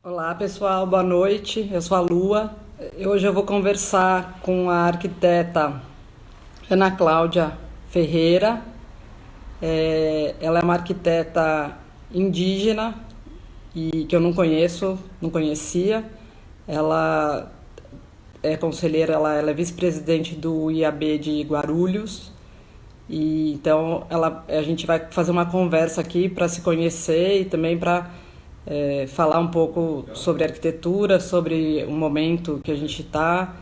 Olá, pessoal, boa noite. Eu sou a Lua. Hoje eu vou conversar com a arquiteta Ana Cláudia Ferreira. Ela é uma arquiteta indígena e que eu não conheço, não conhecia. Ela é conselheira, ela é vice-presidente do IAB de Guarulhos. E então a gente vai fazer uma conversa aqui para se conhecer e também para falar um pouco sobre arquitetura, sobre o momento que a gente está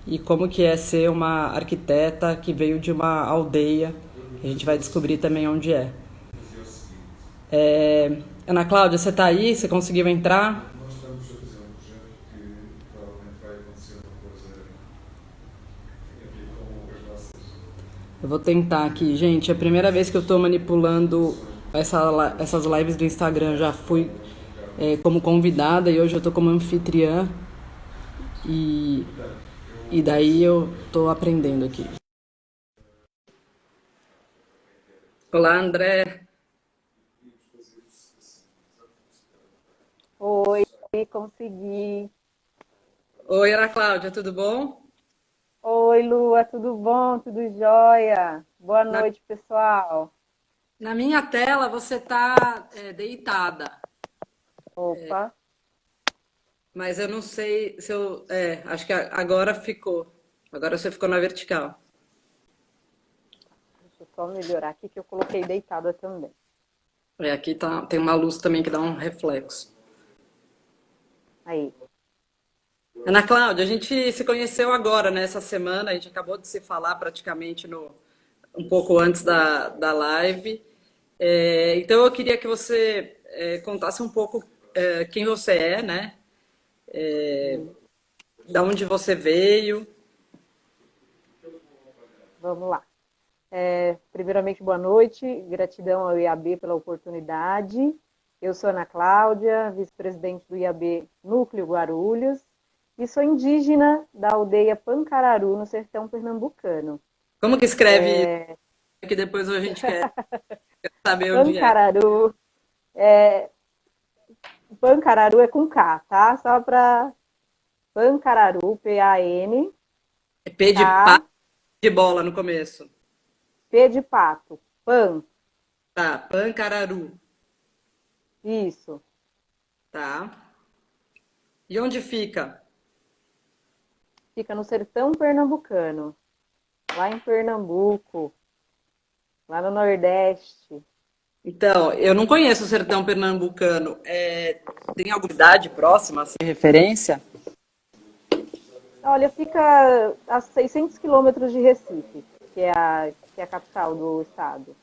e como que é ser uma arquiteta que veio de uma aldeia. A gente vai descobrir também onde é. Ana Cláudia, você está aí? Você conseguiu entrar? Nós estamos a fazer um projeto que provavelmente vai acontecer uma coisa aqui com as nossas Eu vou tentar aqui. Gente, é a primeira vez que eu estou manipulando essas lives do Instagram. Já fui como convidada e hoje eu estou como anfitriã e, e daí eu estou aprendendo aqui. Olá, André. Oi, consegui. Oi, Ana Cláudia, tudo bom? Oi, Lua, tudo bom? Tudo jóia? Boa Na, noite, pessoal. na minha tela você está deitada, Opa, mas eu não sei se eu. Acho que agora ficou. Agora você ficou na vertical. deixa eu só melhorar aqui que eu coloquei deitada também. Aqui tem uma luz também que dá um reflexo. Aí. Ana Cláudia, a gente se conheceu agora, nessa semana, a gente acabou de se falar praticamente um pouco antes da live. Então eu queria que você contasse um pouco quem você é, né? Da onde você veio. Vamos lá. Primeiramente, boa noite. Gratidão ao IAB pela oportunidade. Eu sou Ana Cláudia, vice-presidente do IAB Núcleo Guarulhos, e sou indígena da aldeia Pancararu, no sertão pernambucano. Como que escreve isso? Que depois a gente quer saber onde é. Pancararu, Pancararu é com K, tá? Só para Pancararu, P-A-N-K, É P de pá de bola no começo. P de pato, Pan, Tá, Pancararu. isso. Tá. E onde fica? Fica no sertão pernambucano, lá em Pernambuco, lá no Nordeste. Então, eu não conheço o sertão pernambucano. Tem alguma cidade próxima, assim, referência? Olha, fica a 600 quilômetros de Recife, que é a capital do estado,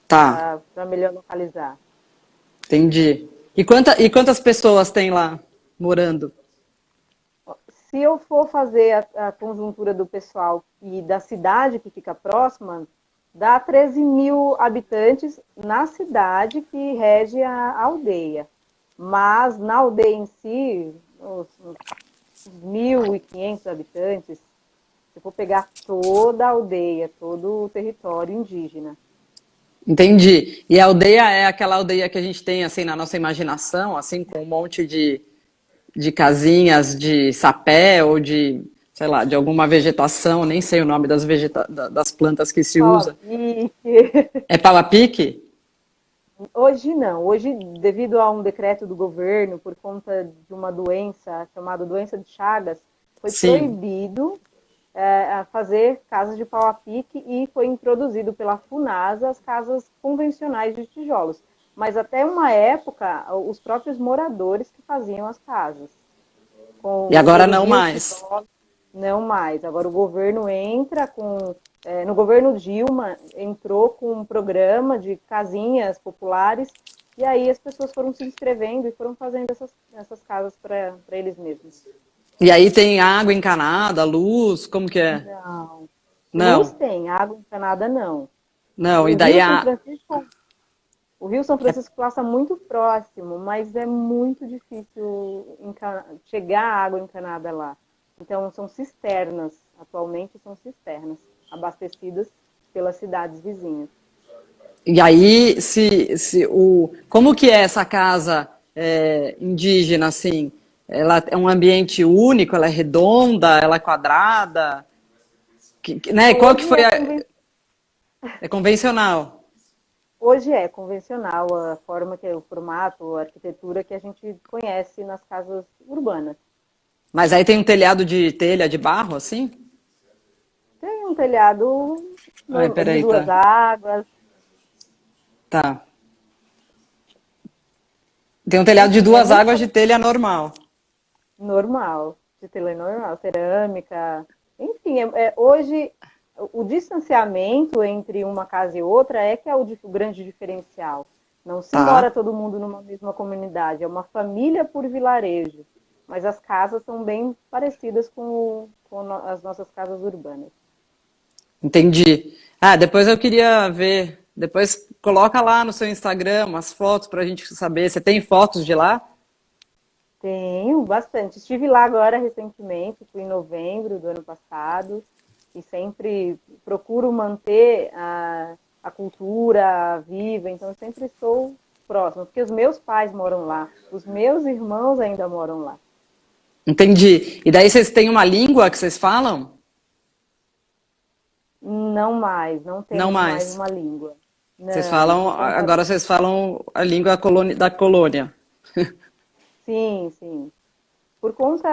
Tá, para melhor localizar. entendi. E quantas pessoas tem lá morando? Se eu for fazer a conjuntura do pessoal e da cidade que fica próxima, dá 13 mil habitantes na cidade que rege a aldeia. Mas na aldeia em si, os 1.500 habitantes, se for pegar toda a aldeia, todo o território indígena. Entendi. E a aldeia é aquela aldeia que a gente tem, assim, na nossa imaginação, assim, com um monte de casinhas de sapé ou de, sei lá, de alguma vegetação, nem sei o nome das plantas que se Fala, usa. É pau a pique? hoje não. Hoje, devido a um decreto do governo, por conta de uma doença chamada doença de Chagas, foi Sim. proibido a fazer casas de pau a pique e foi introduzido pela FUNASA as casas convencionais de tijolos. Mas até uma época, os próprios moradores que faziam as casas. E Com agora não erguiam os mais. tijolos, não mais. Agora o governo entra com... no governo Dilma, entrou com um programa de casinhas populares e aí as pessoas foram se inscrevendo e foram fazendo essas casas para eles mesmos. E aí tem água encanada, luz, como que é? Não. Luz Não, tem, água encanada não. não. E O daí Rio São Francisco, o Rio São Francisco passa muito próximo, mas é muito difícil chegar a água encanada lá. Então são cisternas, atualmente são cisternas, abastecidas pelas cidades vizinhas. e aí como que é essa casa? indígena, assim? Ela é um ambiente único, ela é redonda, ela é quadrada? Né? Qual que Hoje foi é, a... É convencional. hoje é convencional a forma que é o formato, a arquitetura que a gente conhece nas casas urbanas. Mas aí tem um telhado de telha de barro, assim? Tem um telhado Ai, de peraí, tá. duas águas, Tá. Tem um telhado de enfim, é duas muito águas de telha normal. normal, de tela normal, cerâmica, enfim, hoje o distanciamento entre uma casa e outra é que é o grande diferencial. Não se mora Tá. todo mundo numa mesma comunidade, é uma família por vilarejo, mas as casas são bem parecidas com as nossas casas urbanas. Entendi. Ah, depois eu queria ver. Depois coloca lá no seu Instagram umas fotos pra gente saber. Você tem fotos de lá? Tenho bastante. Estive lá agora recentemente, fui em novembro do ano passado, e sempre procuro manter a cultura viva, então eu sempre estou próxima, porque os meus pais moram lá, os meus irmãos ainda moram lá. Entendi. E daí vocês têm uma língua que vocês falam? Não mais, não Não temos mais mais. uma língua. Vocês Não, falam, por conta. agora vocês falam a língua da colônia. Sim, sim. Por conta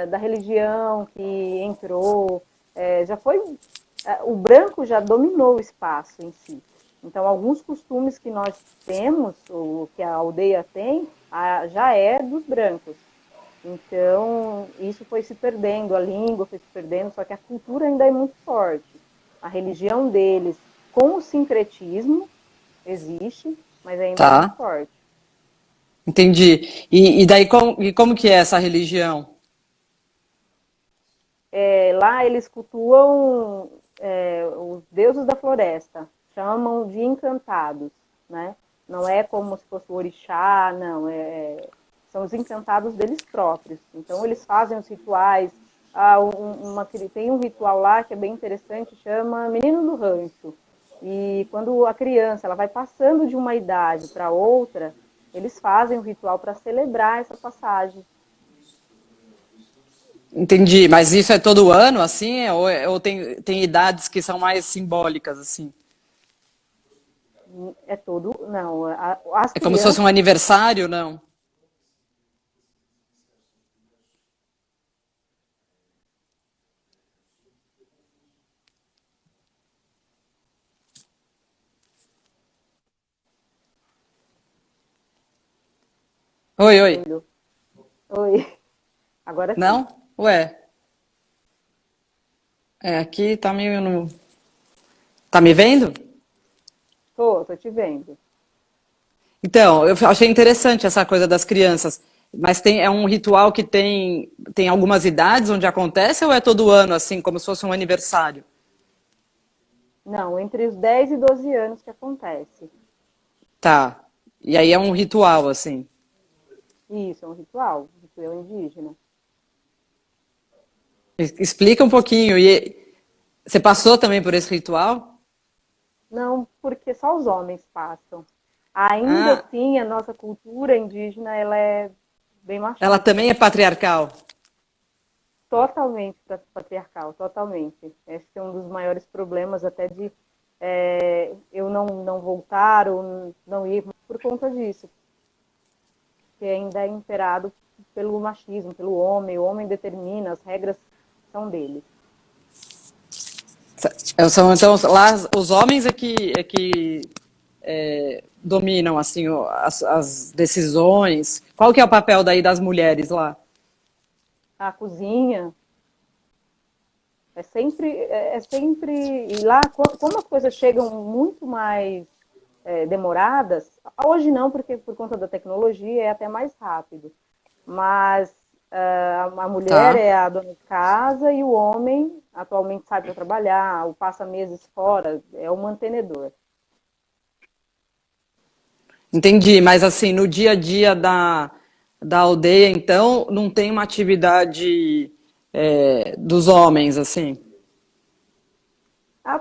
da religião que entrou, já foi. O branco já dominou o espaço em si. Então, alguns costumes que nós temos, ou que a aldeia tem, já é dos brancos. Então, isso foi se perdendo, a língua foi se perdendo, só que a cultura ainda é muito forte. A religião deles, com o sincretismo, existe, mas ainda é muito Tá? forte. Entendi. E daí como que é essa religião? Lá eles cultuam os deuses da floresta, chamam de encantados, né? Não é como se fosse o orixá, não, são os encantados deles próprios. Então eles fazem os rituais. Tem um ritual lá que é bem interessante, chama Menino do Rancho. E quando a criança ela vai passando de uma idade para outra, eles fazem o ritual para celebrar essa passagem. Entendi, mas isso é todo ano, assim? Ou tem idades que são mais simbólicas, assim? É todo, não, as É como se fosse crianças. um aniversário, não? Oi, oi. Oi, agora sim. Não? Ué, aqui tá meio no... Tá me vendo? Tô te vendo. Então, eu achei interessante essa coisa das crianças. Mas é um ritual que tem algumas idades onde acontece ou é todo ano, assim, como se fosse um aniversário? Não, entre os 10 e 12 anos que acontece. Tá. E aí é um ritual, assim. Isso, é um ritual indígena. Explica um pouquinho. E você passou também por esse ritual? Não, porque só os homens passam. Ainda Ah, assim, a nossa cultura indígena, ela é bem ela machista. também é patriarcal. Totalmente patriarcal, totalmente. Esse é um dos maiores problemas até de eu não voltar ou não ir por conta disso. Que ainda é imperado pelo machismo, pelo homem. O homem determina, as regras são dele. Então, lá os homens dominam assim as decisões. Qual que é o papel daí das mulheres lá? A cozinha é sempre e lá como as coisas chegam muito mais demoradas, hoje não, porque por conta da tecnologia é até mais rápido, mas a mulher Tá. é a dona de casa e o homem atualmente sai para trabalhar, ou passa meses fora, é o mantenedor. Entendi, mas assim, no dia a dia da aldeia, então, não tem uma atividade dos homens, assim.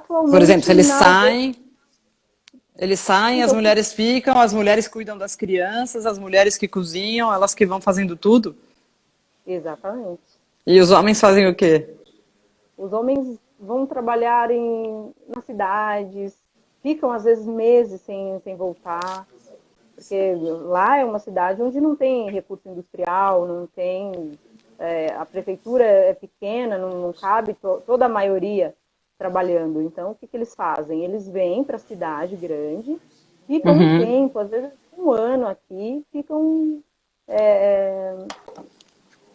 Por exemplo, se Atualmente eles na aldeia, saem. Eles saem, as Então, mulheres ficam, as mulheres cuidam das crianças, as mulheres que cozinham, elas que vão fazendo tudo. exatamente. E os homens fazem o quê? Os homens vão trabalhar nas cidades, ficam às vezes meses sem voltar, porque lá é uma cidade onde não tem recurso industrial, não tem. A prefeitura é pequena, não cabe toda a maioria trabalhando. Então, o que eles fazem? Eles vêm para a cidade grande, ficam um Uhum. tempo, às vezes um ano aqui, ficam é,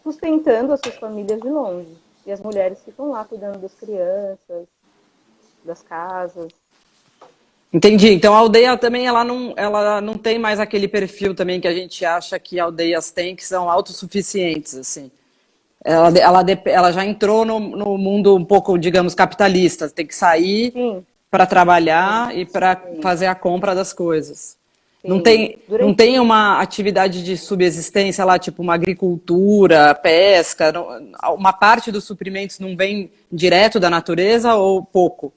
sustentando as suas famílias de longe. E as mulheres ficam lá cuidando das crianças, das casas. Entendi. Então a aldeia também ela não tem mais aquele perfil também que a gente acha que aldeias têm, que são autossuficientes, assim. Ela já entrou no mundo um pouco, digamos, capitalista. Tem que sair Sim, para sim, trabalhar e para sim, fazer a compra das coisas. sim. Não Durante tem uma atividade de subsistência lá, tipo uma agricultura, pesca. Uma parte dos suprimentos não vem direto da natureza ou pouco?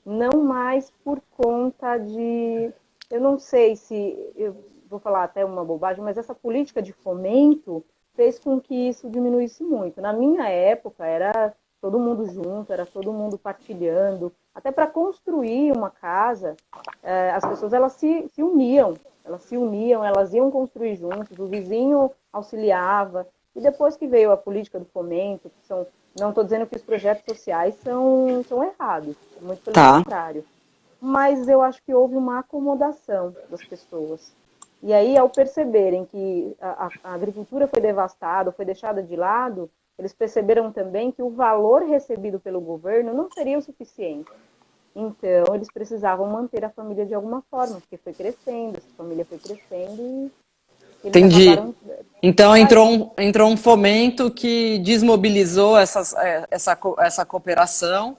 não mais por conta de, eu não sei se, eu vou falar até uma bobagem, mas essa política de fomento fez com que isso diminuísse muito. Na minha época, era todo mundo junto, era todo mundo partilhando. Até para construir uma casa, as pessoas elas se uniam, elas iam construir juntos, o vizinho auxiliava. E depois que veio a política do fomento, que são, não estou dizendo que os projetos sociais são errados, muito pelo Tá, contrário. Mas eu acho que houve uma acomodação das pessoas. E aí, ao perceberem que a agricultura foi devastada, foi deixada de lado, eles perceberam também que o valor recebido pelo governo não seria o suficiente. Então, eles precisavam manter a família de alguma forma, porque foi crescendo, essa família foi crescendo e eles entendi. acabaram Então saindo. entrou um fomento que desmobilizou essa cooperação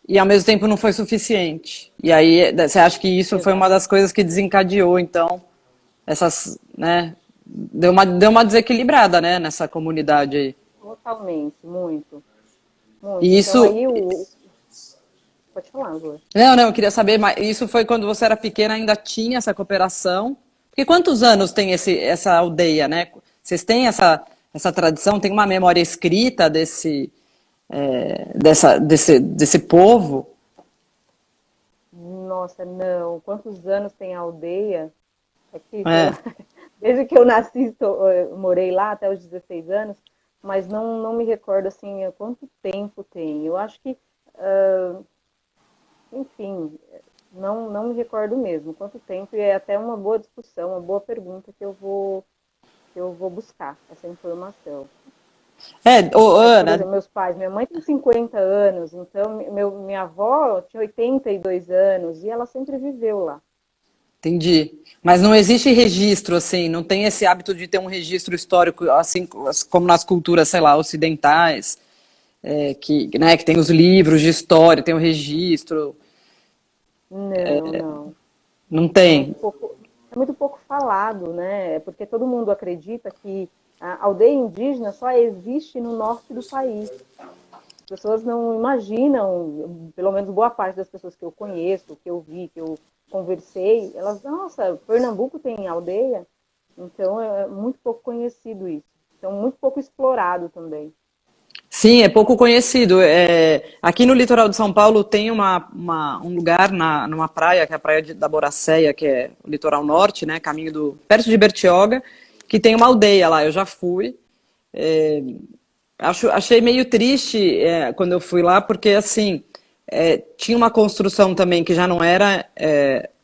e ao mesmo tempo não foi suficiente. E aí você acha que isso foi uma Exato. das coisas que desencadeou, então, essas, né? Deu uma desequilibrada, né, nessa comunidade aí. Totalmente, muito, muito. E Então, isso. aí, pode falar, Lu. Não, eu queria saber, mas isso foi quando você era pequena, ainda tinha essa cooperação? Porque quantos anos tem essa aldeia, né? Vocês têm essa tradição, tem uma memória escrita desse povo? Nossa, não. Quantos anos tem a aldeia? É que, sei lá, É, desde que eu nasci, eu morei lá até os 16 anos, mas não me recordo assim quanto tempo tem. Eu acho que, enfim, não me recordo mesmo quanto tempo, e é até uma boa discussão, uma boa pergunta que eu vou buscar essa informação. ô, Mas, por Ana, exemplo, meus pais, minha mãe tem 50 anos, então minha avó tinha 82 anos e ela sempre viveu lá. entendi. Mas não existe registro, assim, não tem esse hábito de ter um registro histórico, assim como nas culturas, sei lá, ocidentais, né, que tem os livros de história, tem o registro. Não, não. Não É tem. muito pouco falado, né? Porque todo mundo acredita que a aldeia indígena só existe no norte do país. As pessoas não imaginam, pelo menos boa parte das pessoas que eu conheço, que eu vi, que eu conversei, elas, nossa, Pernambuco tem aldeia? Então é muito pouco conhecido isso. Então, muito pouco explorado também. Sim, é pouco conhecido. Aqui no litoral de São Paulo tem um lugar numa praia, que é a praia da Boracéia, que é o litoral norte, né, perto de Bertioga, que tem uma aldeia lá. Eu já fui. É, achei meio triste quando eu fui lá, porque assim tinha uma construção também que já não era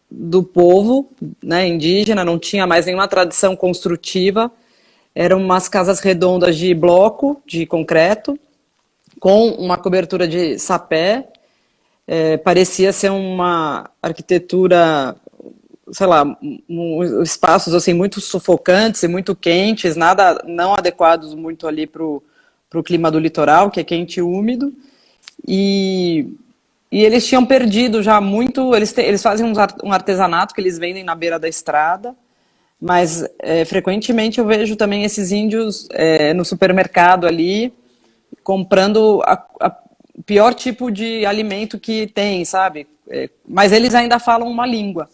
do povo, né, indígena, não tinha mais nenhuma tradição construtiva. Eram umas casas redondas de bloco, de concreto, com uma cobertura de sapé. Parecia ser uma arquitetura, sei lá, espaços assim muito sufocantes e muito quentes, nada não adequados muito ali para o clima do litoral, que é quente e úmido. E, e eles tinham perdido já muito. Eles fazem um artesanato que eles vendem na beira da estrada. Mas frequentemente eu vejo também esses índios no supermercado ali comprando o pior tipo de alimento que tem, sabe? mas eles ainda falam uma língua,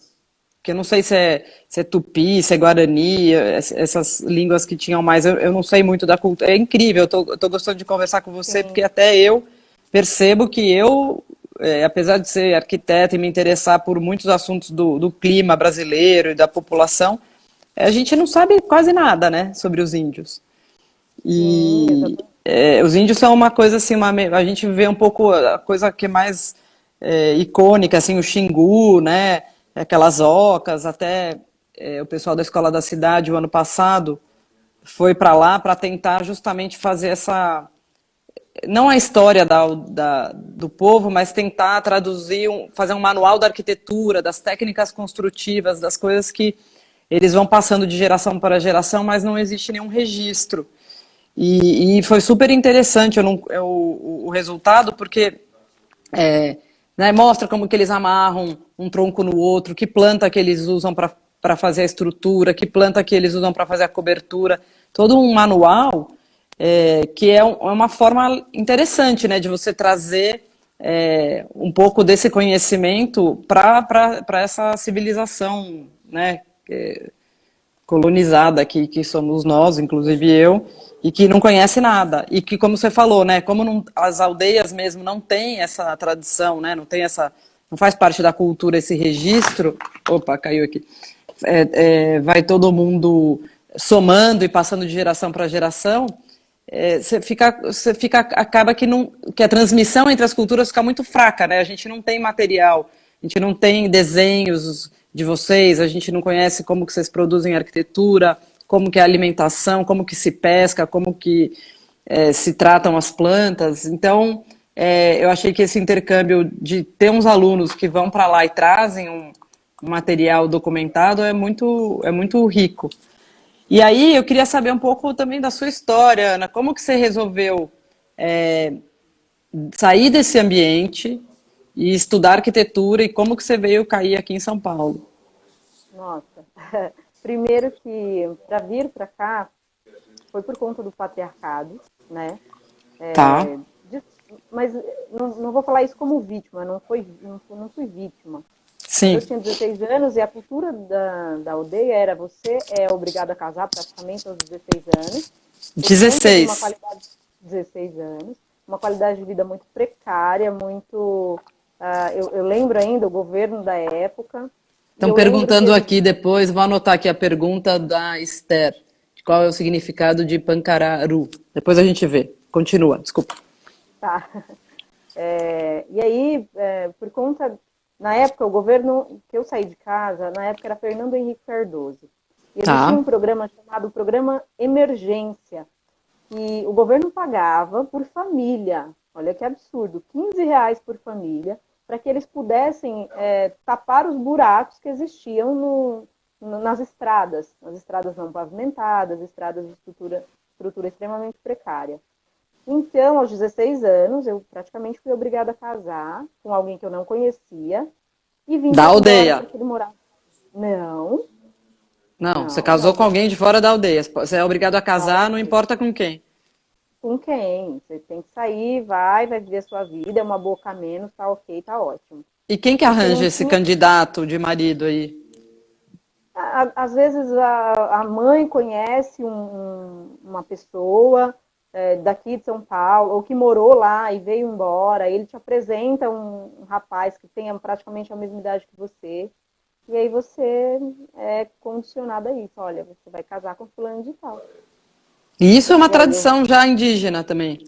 que eu não sei se é tupi, se é guarani, essas línguas que tinham mais, eu não sei muito da cultura. É incrível, eu tô gostando de conversar com você, porque Sim. até eu percebo que apesar de ser arquiteta e me interessar por muitos assuntos do clima brasileiro e da população, a gente não sabe quase nada, né, sobre os índios. Sim, E exatamente. os índios são uma coisa assim, a gente vê um pouco a coisa que é mais icônica, assim, o Xingu, né? Aquelas ocas, até o pessoal da Escola da Cidade, o ano passado, foi para lá para tentar justamente fazer não a história do povo, mas tentar traduzir, fazer um manual da arquitetura, das técnicas construtivas, das coisas que eles vão passando de geração para geração, mas não existe nenhum registro. E foi super interessante o resultado, porque né, mostra como que eles amarram um tronco no outro, que planta que eles usam para fazer a estrutura, que planta que eles usam para fazer a cobertura. Todo um manual que é uma forma interessante, né, de você trazer um pouco desse conhecimento para essa civilização, né, colonizada aqui, que somos nós, inclusive eu, e que não conhece nada. E que, como você falou, né, como as aldeias mesmo não têm essa tradição, né, não faz parte da cultura esse registro, opa, caiu aqui, vai todo mundo somando e passando de geração para geração, acaba que a transmissão entre as culturas fica muito fraca, né? A gente não tem material, a gente não tem desenhos de vocês, a gente não conhece como que vocês produzem arquitetura, como que é a alimentação, como que se pesca, como que se tratam as plantas. Então, eu achei que esse intercâmbio de ter uns alunos que vão para lá e trazem um material documentado é muito rico. E aí eu queria saber um pouco também da sua história, Ana. Como que você resolveu sair desse ambiente e estudar arquitetura e como que você veio cair aqui em São Paulo? Nossa. Primeiro que para vir para cá foi por conta do patriarcado, né? Tá, De- mas não vou falar isso como vítima, não fui vítima. Mas sim, eu tinha 16 anos e a cultura da aldeia era você é obrigado a casar praticamente aos 16 anos, por conta de uma 16. qualidade de 16 anos, uma qualidade de vida muito precária, muito. Eu lembro ainda o governo da época, e Estão eu lembro que perguntando eles. aqui depois, vou anotar aqui a pergunta da Esther. Qual é o significado de Pancararu? Depois a gente vê. Continua, desculpa. Tá. E aí, por conta. Na época, o governo que eu saí de casa, na época era Fernando Henrique Cardoso. E existia Tá. um programa chamado Programa Emergência, que o governo pagava por família. Olha que absurdo, R$ 15 por família, para que eles pudessem tapar os buracos que existiam nas estradas não pavimentadas, estradas de estrutura extremamente precária. Então, aos 16 anos, eu praticamente fui obrigada a casar com alguém que eu não conhecia e vim Da para embora aldeia. porque ele morava. Não, Não, você não, casou não. com alguém de fora da aldeia. Você é obrigado a casar, não Sozinho. importa com quem. Com quem? Você tem que sair, vai viver a sua vida, é uma boca a menos, tá ok, tá ótimo. E quem que Porque arranja não esse tinha. candidato de marido aí? Às vezes a mãe conhece uma pessoa daqui de São Paulo, ou que morou lá e veio embora, ele te apresenta um rapaz que tenha praticamente a mesma idade que você, e aí você é condicionado a isso. Olha, você vai casar com fulano de tal. E isso é uma E aí eu tradição já indígena também.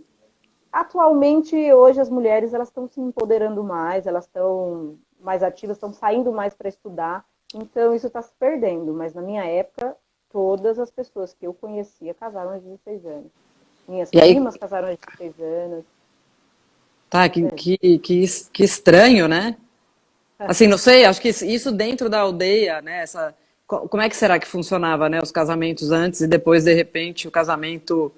atualmente, hoje as mulheres elas estão se empoderando mais, elas estão mais ativas, estão saindo mais para estudar, então isso está se perdendo. Mas na minha época, todas as pessoas que eu conhecia casaram aos 16 anos. Minhas E aí, primas casaram aos 16 anos. tá, que estranho, né? Assim, não sei, acho que isso dentro da aldeia, né? Como é que será que funcionava, né? Os casamentos antes e depois, de repente, o casamento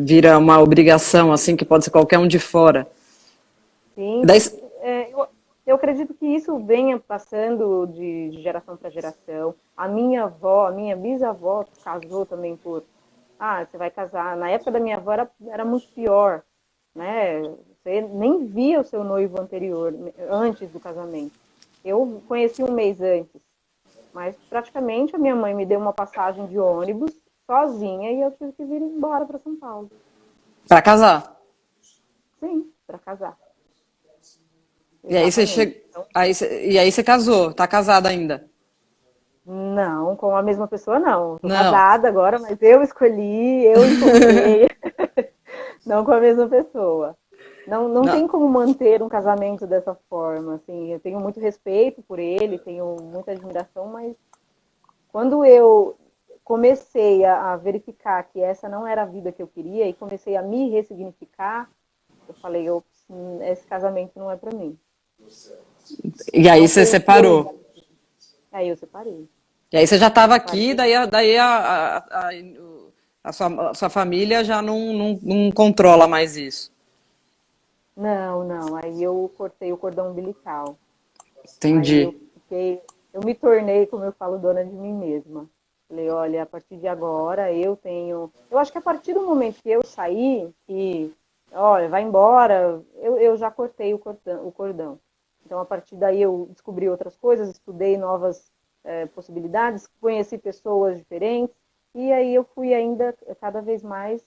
vira uma obrigação, assim, que pode ser qualquer um de fora. Sim, Daí, eu acredito que isso venha passando de geração para geração. A minha avó, a minha bisavó casou também por. Ah, você vai casar. Na época da minha avó era muito pior, né? você nem via o seu noivo anterior, antes do casamento. Eu conheci um mês antes, mas praticamente a minha mãe me deu uma passagem de ônibus sozinha e eu tive que vir embora para São Paulo. Para casar. Sim, para casar. E aí você Exatamente. Então, e aí você casou, tá casada ainda? não, com a mesma pessoa não. Estou Não. casada agora, mas eu escolhi, eu encontrei, não com a mesma pessoa. Não Não. tem como manter um casamento dessa forma, assim, eu tenho muito respeito por ele, tenho muita admiração, mas quando eu comecei a verificar que essa não era a vida que eu queria e comecei a me ressignificar, eu falei, esse casamento não é para mim. E aí Não você foi o que eu... separou. Aí eu separei. E aí você já estava aqui, Separei. daí a sua família já não controla mais isso. Não. Aí eu cortei o cordão umbilical. Aí eu Entendi. fiquei, eu me tornei, como eu falo, dona de mim mesma. Falei, olha, a partir de agora eu tenho. Eu acho que a partir do momento que eu saí, que, olha, vai embora, eu já cortei o cordão. Então, a partir daí eu descobri outras coisas, estudei novas possibilidades, conheci pessoas diferentes, e aí eu fui ainda cada vez mais,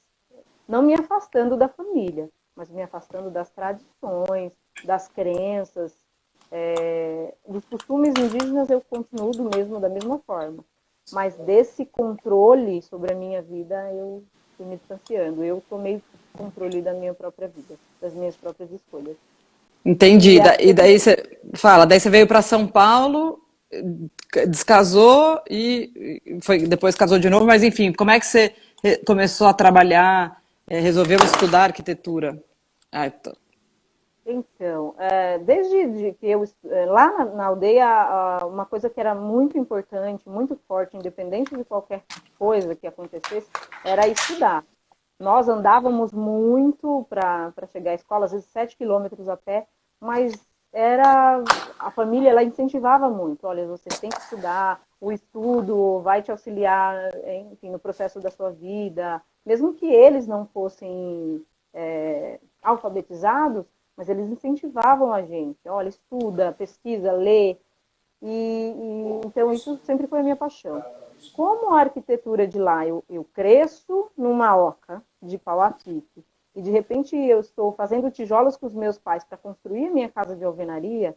não me afastando da família, mas me afastando das tradições, das crenças, dos costumes indígenas eu continuo da mesma forma. Mas desse controle sobre a minha vida eu fui me distanciando. Eu tomei controle da minha própria vida, das minhas próprias escolhas. Entendi. E a E daí arquitetura, você fala, daí você veio para São Paulo, descasou e foi, depois casou de novo, mas enfim, como é que você começou a trabalhar, resolveu estudar arquitetura? Ah, então. então, desde que eu, lá na aldeia, uma coisa que era muito importante, muito forte, independente de qualquer coisa que acontecesse, era estudar. Nós andávamos muito para chegar à escola, às vezes 7 km a pé, mas a família ela incentivava muito. Olha, você tem que estudar, o estudo vai te auxiliar, enfim, no processo da sua vida. Mesmo que eles não fossem alfabetizados, mas eles incentivavam a gente. Olha, estuda, pesquisa, lê. Então isso sempre foi a minha paixão. Como a arquitetura de lá, eu cresço numa oca de pau a pique e de repente eu estou fazendo tijolos com os meus pais para construir minha casa de alvenaria,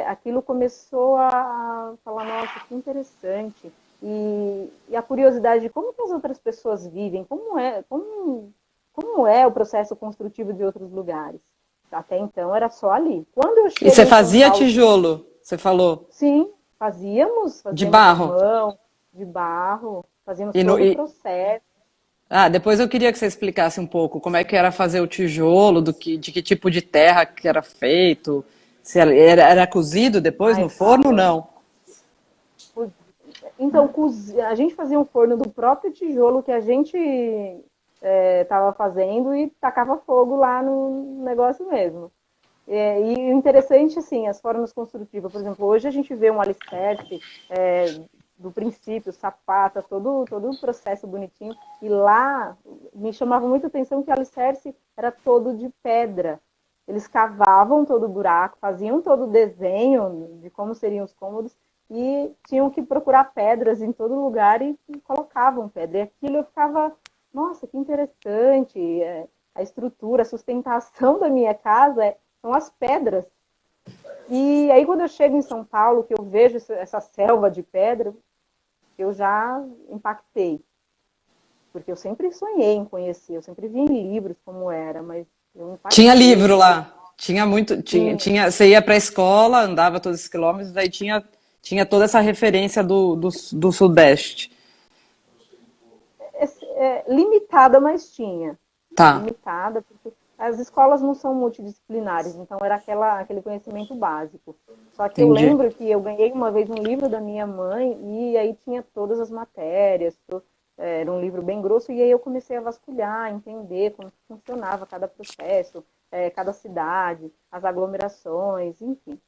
aquilo começou a falar, nossa, que interessante. E a curiosidade de como que as outras pessoas vivem, como é o processo construtivo de outros lugares. Até então era só ali. Quando eu E chego você em São fazia Paulo, tijolo, você falou, sim, de fazíamos à barro. mão, de barro, fazíamos E, todo o processo. depois eu queria que você explicasse um pouco como é que era fazer o tijolo, de que tipo de terra que era feito, se era cozido depois Ai, no forno ou Paula. não. Então, a gente fazia um forno do próprio tijolo que a gente estava fazendo e tacava fogo lá no negócio mesmo. E o interessante, assim, as formas construtivas, por exemplo, hoje a gente vê um alicerce do princípio, sapata, todo o processo bonitinho, e lá me chamava muita atenção que o alicerce era todo de pedra. Eles cavavam todo o buraco, faziam todo o desenho de como seriam os cômodos e tinham que procurar pedras em todo lugar e colocavam pedra. E aquilo eu ficava, nossa, que interessante, a estrutura, a sustentação da minha casa são as pedras. E aí quando eu chego em São Paulo, que eu vejo essa selva de pedra, eu já impactei. Porque eu sempre sonhei em conhecer, eu sempre vi em livros como era, mas eu Tinha impactei. livro lá, tinha muito, Sim, você ia para a escola, andava todos esses quilômetros, daí tinha toda essa referência do Sudeste. limitada, mas tinha. Tá, Limitada, porque as escolas não são multidisciplinares, então era aquele conhecimento básico. Só que eu entendi. lembro que eu ganhei uma vez um livro da minha mãe e aí tinha todas as matérias, era um livro bem grosso, e aí eu comecei a vasculhar, entender como funcionava cada processo, cada cidade, as aglomerações, enfim.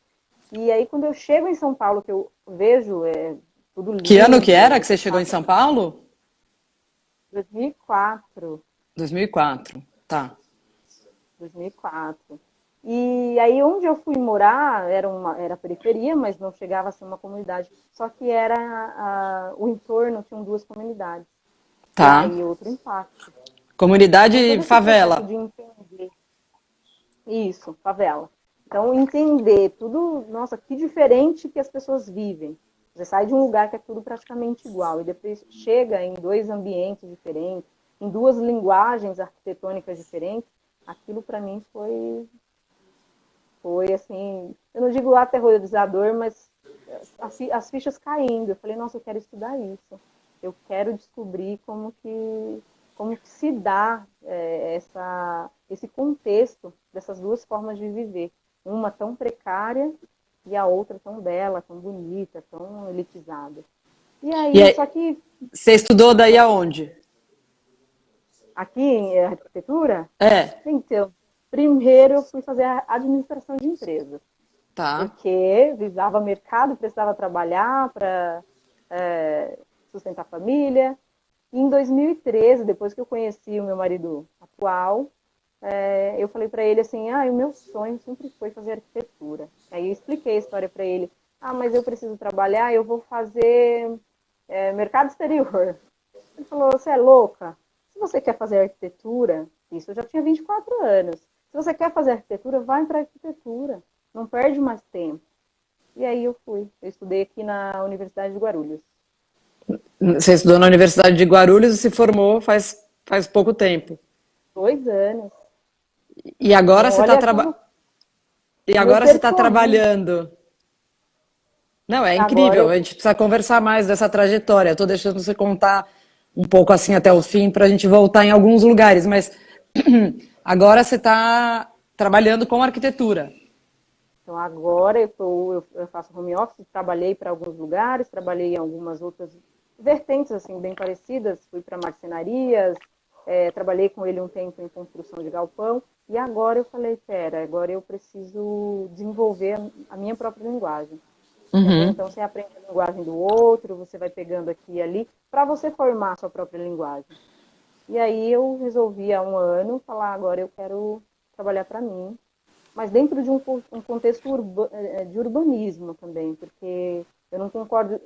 E aí quando eu chego em São Paulo, que eu vejo tudo Que ano que era lindo, que você chegou em São Paulo? 2004. 2004, tá. 2004. E aí onde eu fui morar era periferia, mas não chegava a ser uma comunidade. Só que o entorno tinham duas comunidades. E Tá. aí outro impacto. Então Comunidade todo esse processo favela. de entender isso, favela. Então entender tudo, nossa, que diferente que as pessoas vivem. Você sai de um lugar que é tudo praticamente igual e depois chega em dois ambientes diferentes, em duas linguagens arquitetônicas diferentes. Aquilo para mim foi assim, eu não digo aterrorizador, mas as fichas caindo. Eu falei, nossa, eu quero estudar isso. Eu quero descobrir como que se dá esse contexto dessas duas formas de viver. Uma tão precária e a outra tão bela, tão bonita, tão elitizada. E E aí, aí, só que você estudou daí aonde? aqui em arquitetura, É, então, primeiro eu fui fazer a administração de empresas. tá. Porque visava mercado, precisava trabalhar para sustentar a família. E em 2013, depois que eu conheci o meu marido atual, eu falei para ele assim, o meu sonho sempre foi fazer arquitetura. Aí eu expliquei a história para ele. Mas eu preciso trabalhar, eu vou fazer mercado exterior. Ele falou, você é louca? Se você quer fazer arquitetura, isso eu já tinha 24 anos. Se você quer fazer arquitetura, vai para arquitetura. Não perde mais tempo. E aí eu fui. Eu estudei aqui na Universidade de Guarulhos. Você estudou na Universidade de Guarulhos e se formou faz pouco tempo. 2 anos. E agora Então, você está olha e como eu agora você está percorri. trabalhando. Não, é Agora incrível. eu A gente precisa conversar mais dessa trajetória. Eu estou deixando você contar um pouco assim até o fim para a gente voltar em alguns lugares, mas agora você está trabalhando com arquitetura. Então, agora eu faço home office, trabalhei para alguns lugares, trabalhei em algumas outras vertentes, assim, bem parecidas. Fui para marcenarias, trabalhei com ele um tempo em construção de galpão. E agora eu falei, agora eu preciso desenvolver a minha própria linguagem. E até Uhum. então você aprende a linguagem do outro, você vai pegando aqui e ali, para você formar a sua própria linguagem. E aí eu resolvi há um ano falar, agora eu quero trabalhar para mim, mas dentro de um contexto de urbanismo também, porque eu não concordo,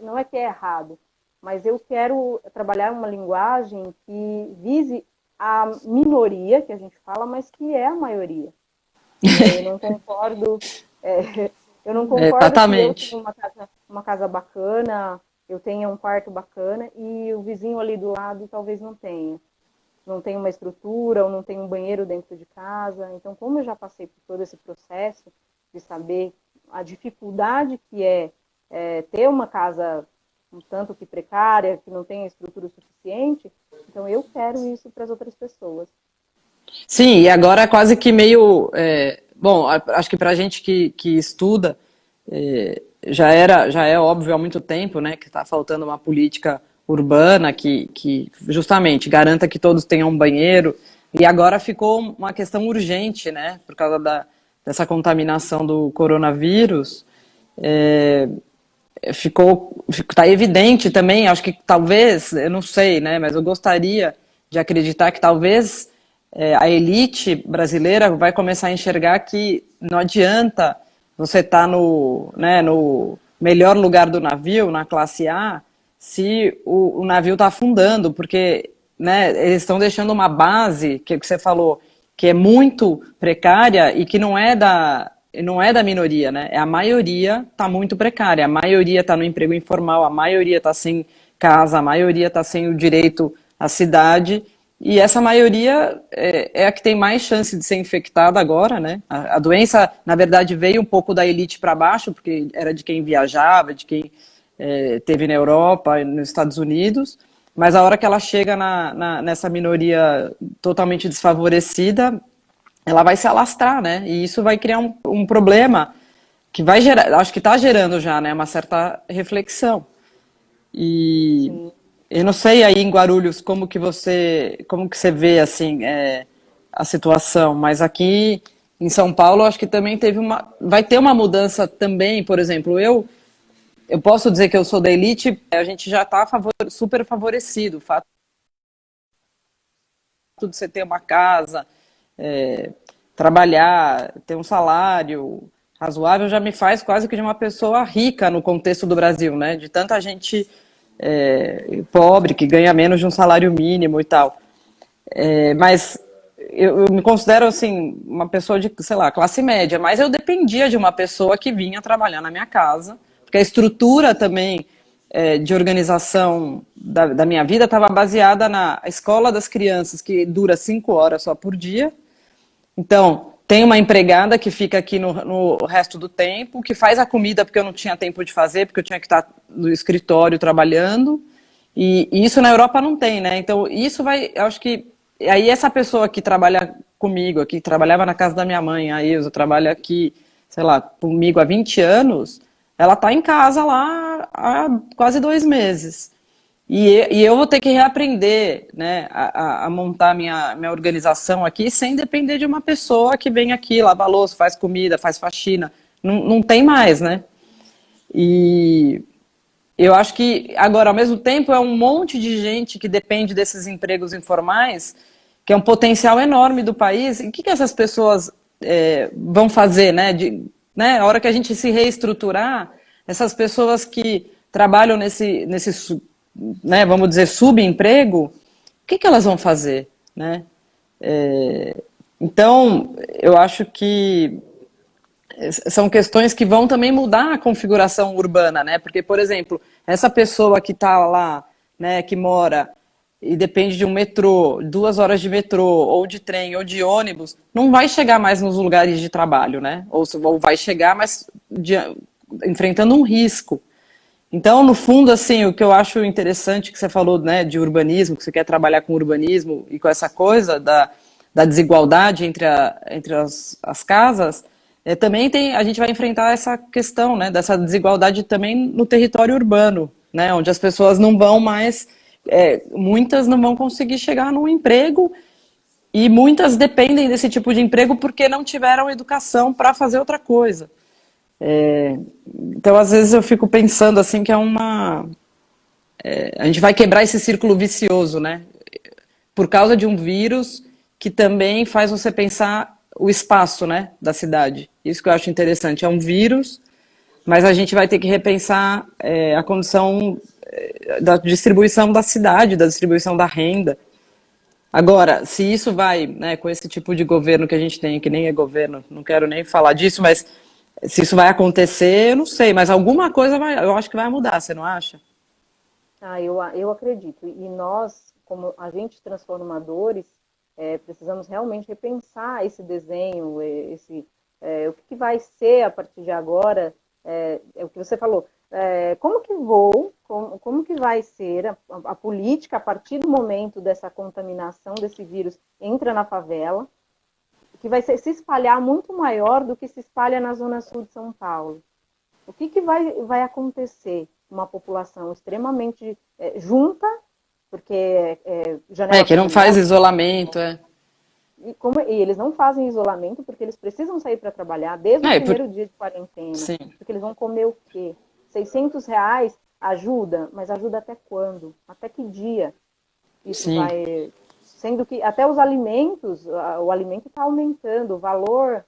não é que é errado, mas eu quero trabalhar uma linguagem que vise a minoria, que a gente fala, mas que é a maioria. Eu não concordo, eu não concordo que eu tenha Exatamente. uma casa bacana, eu tenha um quarto bacana e o vizinho ali do lado talvez não tenha. Não tem uma estrutura ou não tem um banheiro dentro de casa. Então, como eu já passei por todo esse processo de saber a dificuldade que ter uma casa um tanto que precária, que não tem estrutura suficiente, então eu quero isso para as outras pessoas. Sim, e agora é quase que meio. Bom, acho que para a gente que estuda, já é óbvio há muito tempo, né, que está faltando uma política urbana que justamente garanta que todos tenham um banheiro. E agora ficou uma questão urgente, né, por causa dessa contaminação do coronavírus. É, tá evidente também, acho que talvez, eu não sei, né, mas eu gostaria de acreditar que talvez a elite brasileira vai começar a enxergar que não adianta você estar no melhor lugar do navio, na classe A, se o navio está afundando, porque, né, eles estão deixando uma base, que você falou, que é muito precária e que não é da minoria, né? A maioria está muito precária, a maioria está no emprego informal, a maioria está sem casa, a maioria está sem o direito à cidade, e essa maioria é a que tem mais chance de ser infectada agora, né? A doença, na verdade, veio um pouco da elite para baixo, porque era de quem viajava, de quem teve na Europa, nos Estados Unidos, mas a hora que ela chega nessa minoria totalmente desfavorecida, ela vai se alastrar, né? E isso vai criar um problema que vai gerar, acho que está gerando já, né? Uma certa reflexão. E Sim. eu não sei aí em Guarulhos como que você vê assim a situação, mas aqui em São Paulo acho que também vai ter uma mudança também, por exemplo, eu posso dizer que eu sou da elite, a gente já está super favorecido, o fato de você ter uma casa, trabalhar, ter um salário razoável já me faz quase que de uma pessoa rica no contexto do Brasil, né? De tanta gente pobre que ganha menos de um salário mínimo e tal. Mas eu me considero, assim, uma pessoa de, sei lá, classe média, mas eu dependia de uma pessoa que vinha trabalhar na minha casa, porque a estrutura também de organização da minha vida estava baseada na escola das crianças, que dura 5 horas só por dia. Então, tem uma empregada que fica aqui no resto do tempo, que faz a comida porque eu não tinha tempo de fazer, porque eu tinha que estar no escritório trabalhando. E isso na Europa não tem, né? Então, isso vai, eu acho que aí essa pessoa que trabalha comigo aqui, trabalhava na casa da minha mãe, a Ilza, trabalha aqui, sei lá, comigo há 20 anos, ela está em casa lá há quase 2 meses. E eu vou ter que reaprender, né, a montar minha organização aqui sem depender de uma pessoa que vem aqui, lava a louça, faz comida, faz faxina. Não, não tem mais, né? E eu acho que, agora, ao mesmo tempo, é um monte de gente que depende desses empregos informais, que é um potencial enorme do país. E o que essas pessoas vão fazer, né? A hora que a gente se reestruturar, essas pessoas que trabalham nesse né, vamos dizer, subemprego, o que elas vão fazer, né? Então, eu acho que são questões que vão também mudar a configuração urbana, né? Porque, por exemplo, essa pessoa que está lá, né, que mora e depende de um metrô, 2 horas de metrô, ou de trem, ou de ônibus, não vai chegar mais nos lugares de trabalho, né? Ou vai chegar, mas enfrentando um risco. Então, no fundo, assim, o que eu acho interessante que você falou, né, de urbanismo, que você quer trabalhar com urbanismo e com essa coisa da desigualdade entre as casas, também a gente vai enfrentar essa questão, né, dessa desigualdade também no território urbano, né, onde as pessoas não vão mais, muitas não vão conseguir chegar num emprego e muitas dependem desse tipo de emprego porque não tiveram educação para fazer outra coisa. Então, às vezes eu fico pensando assim que a gente vai quebrar esse círculo vicioso, né? Por causa de um vírus que também faz você pensar o espaço, né, da cidade. Isso que eu acho interessante. É um vírus, mas a gente vai ter que repensar a condição da distribuição da cidade, da distribuição da renda. Agora, se isso vai, né, com esse tipo de governo que a gente tem, que nem é governo, não quero nem falar disso, mas se isso vai acontecer, eu não sei, mas alguma coisa eu acho que vai mudar, você não acha? Eu acredito. E nós, como agentes transformadores, precisamos realmente repensar esse desenho, o que vai ser a partir de agora, é o que você falou. Como que vai ser a política a partir do momento dessa contaminação desse vírus entra na favela, que vai se espalhar muito maior do que se espalha na zona sul de São Paulo. O que vai acontecer? Uma população extremamente junta, porque janela Que não faz isolamento, E eles não fazem isolamento porque eles precisam sair para trabalhar desde o primeiro dia de quarentena. Sim. Porque eles vão comer o quê? R$ 600 ajuda, mas ajuda até quando? Até que dia? Isso Sim. vai... Sendo que até os alimentos, o alimento está aumentando, o valor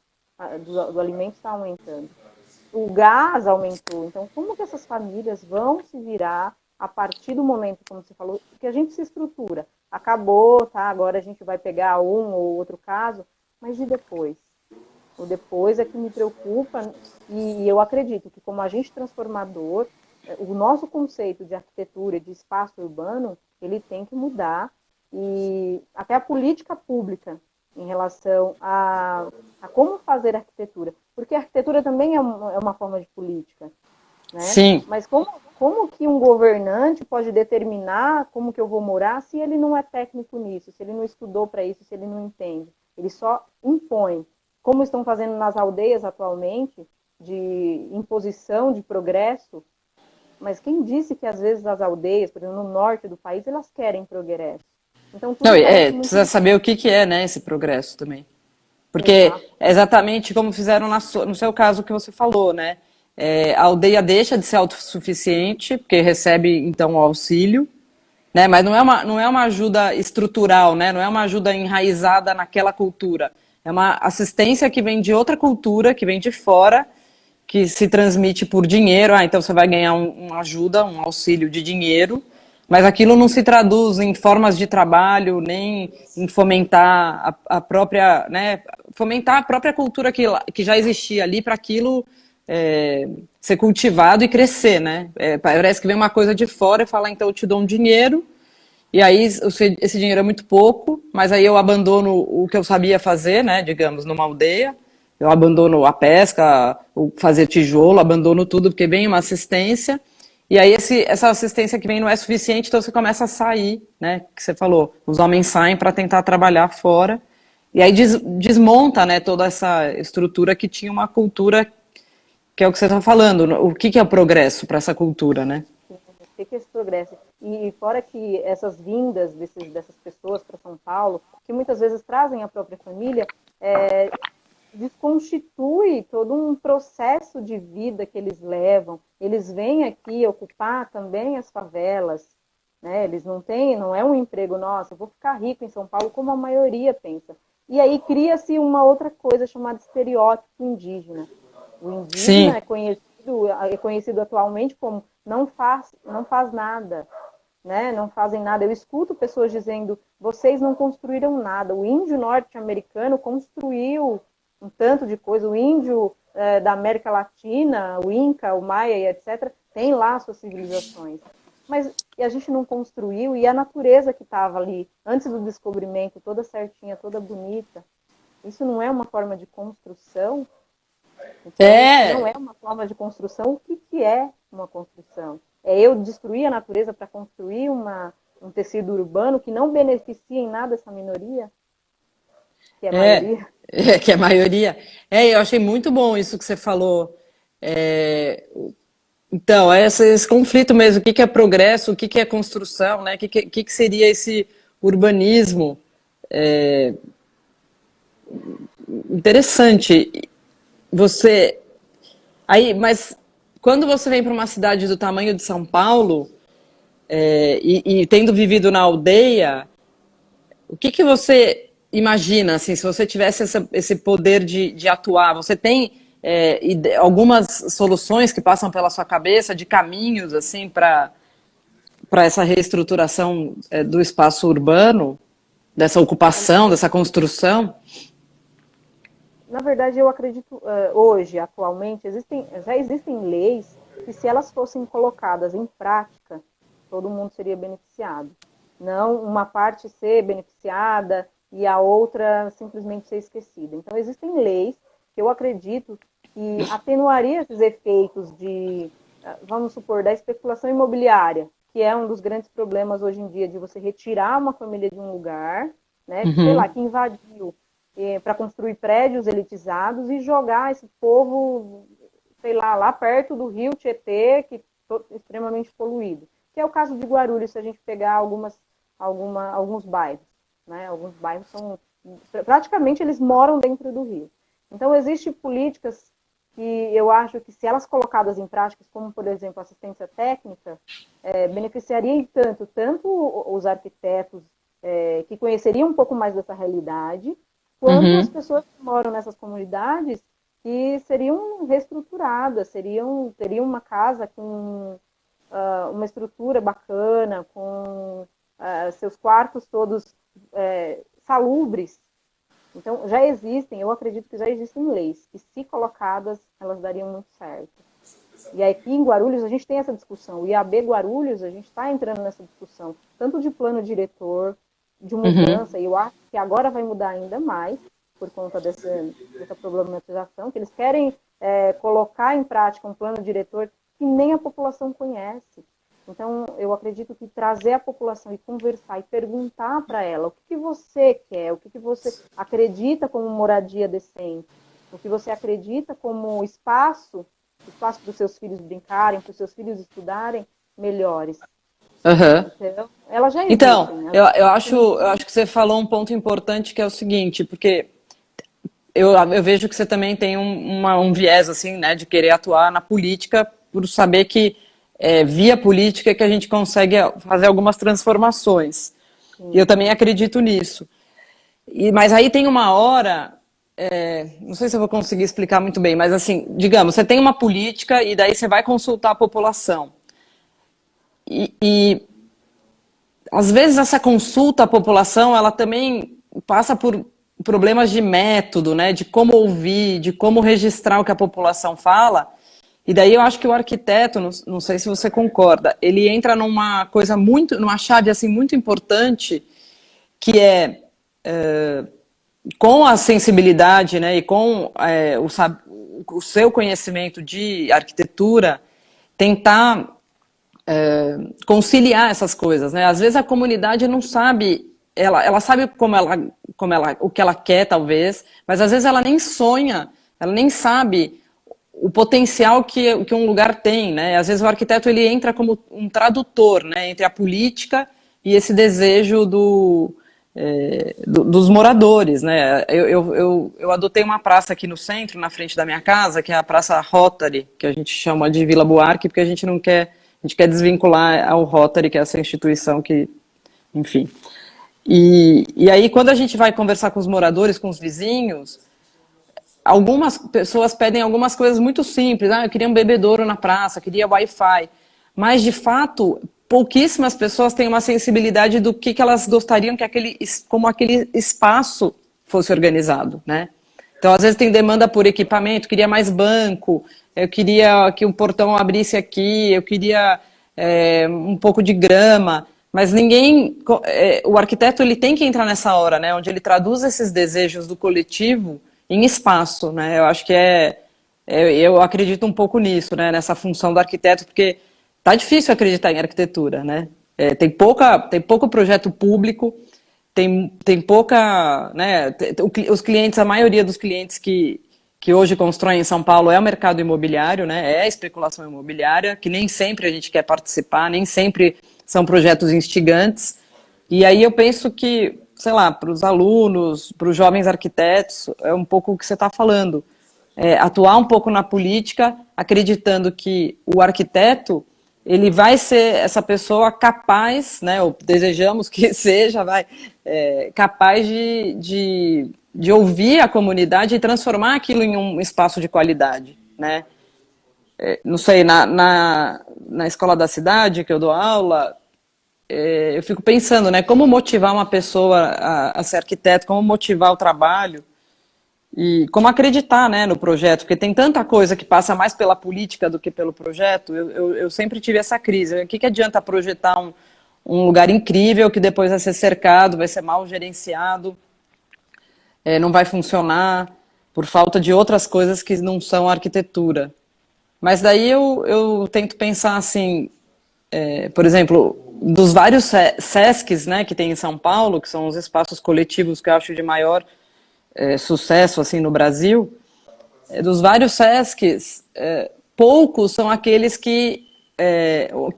do alimento está aumentando. O gás aumentou. Então, como que essas famílias vão se virar a partir do momento, como você falou, que a gente se estrutura? Acabou, tá? Agora a gente vai pegar um ou outro caso, mas e depois? O depois é que me preocupa e eu acredito que como agente transformador, o nosso conceito de arquitetura e de espaço urbano, ele tem que mudar e até a política pública em relação a como fazer arquitetura. Porque a arquitetura também é uma forma de política, né? Sim. Mas como que um governante pode determinar como que eu vou morar se ele não é técnico nisso, se ele não estudou para isso, se ele não entende? Ele só impõe, como estão fazendo nas aldeias atualmente, de imposição de progresso. Mas quem disse que às vezes as aldeias, por exemplo, no norte do país, elas querem progresso? Então, tudo precisa saber o que é, né, esse progresso também. Porque é exatamente como fizeram no seu caso que você falou, né? A aldeia deixa de ser autossuficiente, porque recebe, então, o auxílio, né? Mas não é uma ajuda estrutural, né? Não é uma ajuda enraizada naquela cultura. É uma assistência que vem de outra cultura, que vem de fora, que se transmite por dinheiro. Ah, então você vai ganhar uma ajuda, um auxílio de dinheiro, mas aquilo não se traduz em formas de trabalho, nem em fomentar a própria, né? Fomentar a própria cultura que já existia ali para aquilo ser cultivado e crescer, né? Parece que vem uma coisa de fora e fala, então eu te dou um dinheiro, e aí esse dinheiro é muito pouco, mas aí eu abandono o que eu sabia fazer, né? Digamos, numa aldeia. Eu abandono a pesca, o fazer tijolo, abandono tudo, porque vem uma assistência. E aí essa assistência que vem não é suficiente, então você começa a sair, né? Que você falou, os homens saem para tentar trabalhar fora. E aí desmonta, né, toda essa estrutura que tinha uma cultura, que é o que você está falando. O que é o progresso para essa cultura, né? O que é esse progresso? E fora que essas vindas dessas pessoas para São Paulo, que muitas vezes trazem a própria família, desconstitui todo um processo de vida que eles levam. Eles vêm aqui ocupar também as favelas, né? Eles não é um emprego, nossa, eu vou ficar rico em São Paulo, como a maioria pensa. E aí cria-se uma outra coisa chamada estereótipo indígena. O indígena Sim. é conhecido atualmente como não faz nada, né? Não fazem nada. Eu escuto pessoas dizendo, vocês não construíram nada. O índio norte-americano construiu um tanto de coisa. O índio da América Latina, o Inca, o Maia e etc., tem lá suas civilizações. Mas a gente não construiu, e a natureza que estava ali, antes do descobrimento, toda certinha, toda bonita, isso não é uma forma de construção? Então, se não É, é uma forma de construção, o que é uma construção? É eu destruir a natureza para construir um tecido urbano que não beneficia em nada essa minoria, que é a é, maioria? que é a maioria. Eu achei muito bom isso que você falou. É, então, esse conflito mesmo, o que é progresso, o que é construção, né? O que seria esse urbanismo? É, interessante. Você. Aí, mas quando você vem para uma cidade do tamanho de São Paulo, e tendo vivido na aldeia, o que você imagina, assim, se você tivesse esse poder de atuar? Você tem algumas soluções que passam pela sua cabeça, de caminhos, assim, para essa reestruturação do espaço urbano, dessa ocupação, dessa construção? Na verdade, eu acredito, hoje, atualmente, já existem leis que, se elas fossem colocadas em prática, todo mundo seria beneficiado. Não uma parte ser beneficiada e a outra simplesmente ser esquecida. Então, existem leis que eu acredito que atenuaria esses efeitos vamos supor, da especulação imobiliária, que é um dos grandes problemas hoje em dia, de você retirar uma família de um lugar, né, sei lá, Uhum. que invadiu para construir prédios elitizados e jogar esse povo, sei lá perto do rio Tietê, que é extremamente poluído. Que é o caso de Guarulhos, se a gente pegar alguns bairros. Né? Alguns bairros são... Praticamente eles moram dentro do rio. Então, existem políticas que eu acho que, se elas colocadas em práticas, como, por exemplo, assistência técnica, beneficiaria tanto os arquitetos que conheceriam um pouco mais dessa realidade, quanto as Uhum. pessoas que moram nessas comunidades, que seriam reestruturadas, teriam uma casa com uma estrutura bacana, com seus quartos todos salubres. Então, eu acredito que já existem leis, que, se colocadas, elas dariam muito certo. E aqui em Guarulhos a gente tem essa discussão. O IAB Guarulhos, a gente está entrando nessa discussão, tanto de plano diretor, de Uhum. mudança, e eu acho que agora vai mudar ainda mais, por conta dessa problematização, que eles querem colocar em prática um plano diretor que nem a população conhece. Então, eu acredito que trazer a população e conversar e perguntar para ela o que você quer, o que você acredita como moradia decente, o que você acredita como espaço para os seus filhos brincarem, para os seus filhos estudarem melhores. Uhum. Então, elas já Então, existem. eu acho que você falou um ponto importante, que é o seguinte, porque eu vejo que você também tem um viés, assim, né, de querer atuar na política, por saber que via política que a gente consegue fazer algumas transformações. E eu também acredito nisso. Mas aí tem uma hora, não sei se eu vou conseguir explicar muito bem, mas assim, digamos, você tem uma política e daí você vai consultar a população. E às vezes essa consulta à população, ela também passa por problemas de método, né, de como ouvir, de como registrar o que a população fala. E daí eu acho que o arquiteto, não sei se você concorda, ele entra numa chave assim muito importante, que com a sensibilidade, né, e com o seu conhecimento de arquitetura, tentar conciliar essas coisas, né? Às vezes a comunidade não sabe, ela sabe o que ela quer, talvez, mas às vezes ela nem sonha, ela nem sabe o potencial que um lugar tem, né? Às vezes o arquiteto ele entra como um tradutor, né, entre a política e esse desejo dos moradores, né? Eu adotei uma praça aqui no centro, na frente da minha casa, que é a Praça Rotary, que a gente chama de Vila Buarque, porque a gente quer desvincular ao Rotary, que é essa instituição que, enfim. E aí, quando a gente vai conversar com os moradores, com os vizinhos, algumas pessoas pedem algumas coisas muito simples. Eu queria um bebedouro na praça, queria Wi-Fi. Mas, de fato, pouquíssimas pessoas têm uma sensibilidade do que elas gostariam como aquele espaço fosse organizado, né? Então, às vezes tem demanda por equipamento, queria mais banco, eu queria que o portão abrisse aqui, eu queria um pouco de grama, mas o arquiteto ele tem que entrar nessa hora, né, onde ele traduz esses desejos do coletivo em espaço, né? Eu acho que eu acredito um pouco nisso, né, nessa função do arquiteto, porque tá difícil acreditar em arquitetura, né? Tem pouco projeto público, tem pouca, né? Os clientes, a maioria dos clientes que hoje constroem em São Paulo é o mercado imobiliário, né? É a especulação imobiliária, que nem sempre a gente quer participar, nem sempre são projetos instigantes. E aí eu penso que, sei lá, para os alunos, para os jovens arquitetos, é um pouco o que você está falando. Atuar um pouco na política, acreditando que o arquiteto ele vai ser essa pessoa capaz, né, ou desejamos que seja, capaz de ouvir a comunidade e transformar aquilo em um espaço de qualidade, né? Não sei, na escola da cidade, que eu dou aula, eu fico pensando, né, como motivar uma pessoa a ser arquiteto, como motivar o trabalho, e como acreditar, né, no projeto, porque tem tanta coisa que passa mais pela política do que pelo projeto. Eu sempre tive essa crise. O que adianta projetar um lugar incrível que depois vai ser cercado, vai ser mal gerenciado, não vai funcionar por falta de outras coisas que não são arquitetura. Mas daí eu tento pensar assim, por exemplo, dos vários SESCs, né, que tem em São Paulo, que são os espaços coletivos que eu acho de maior sucesso assim no Brasil, dos vários SESCs, poucos são aqueles que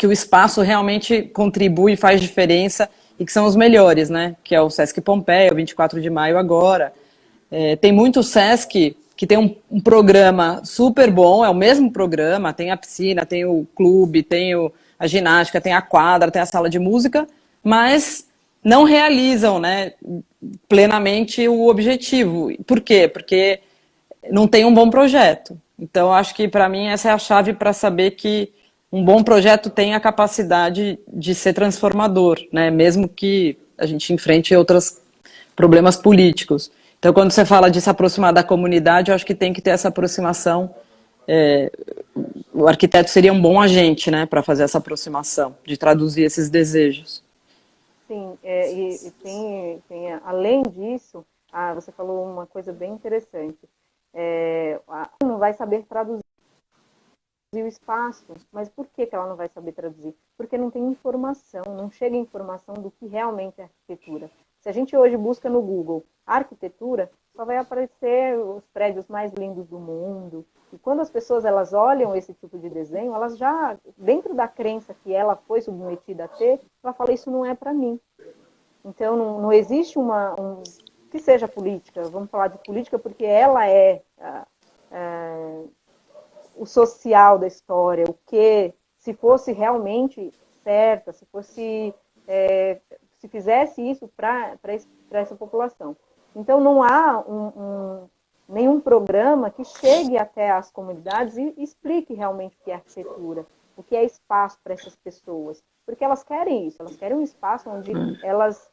o espaço realmente contribui e faz diferença e que são os melhores, né? Que é o Sesc Pompeia, o 24 de maio agora. Tem muito SESC que tem um programa super bom, é o mesmo programa, tem a piscina, tem o clube, tem a ginástica, tem a quadra, tem a sala de música, mas não realizam, né, plenamente o objetivo. Por quê? Porque não tem um bom projeto. Então, acho que, para mim, essa é a chave para saber que um bom projeto tem a capacidade de ser transformador, né, mesmo que a gente enfrente outros problemas políticos. Então, quando você fala de se aproximar da comunidade, eu acho que tem que ter essa aproximação. O arquiteto seria um bom agente, né, para fazer essa aproximação, de traduzir esses desejos. Sim, além disso, você falou uma coisa bem interessante. Não vai saber traduzir o espaço, mas por que ela não vai saber traduzir? Porque não tem informação, não chega informação do que realmente é arquitetura. Se a gente hoje busca no Google arquitetura, só vai aparecer os prédios mais lindos do mundo. E quando as pessoas elas olham esse tipo de desenho, elas já, dentro da crença que ela foi submetida a ter, ela fala, isso não é para mim. Então, não existe que seja política, vamos falar de política porque ela é o social da história, o que se fosse realmente certa, se fizesse isso para essa população. Então, não há nenhum programa que chegue até as comunidades e explique realmente o que é arquitetura, o que é espaço para essas pessoas. Porque elas querem isso, elas querem um espaço onde elas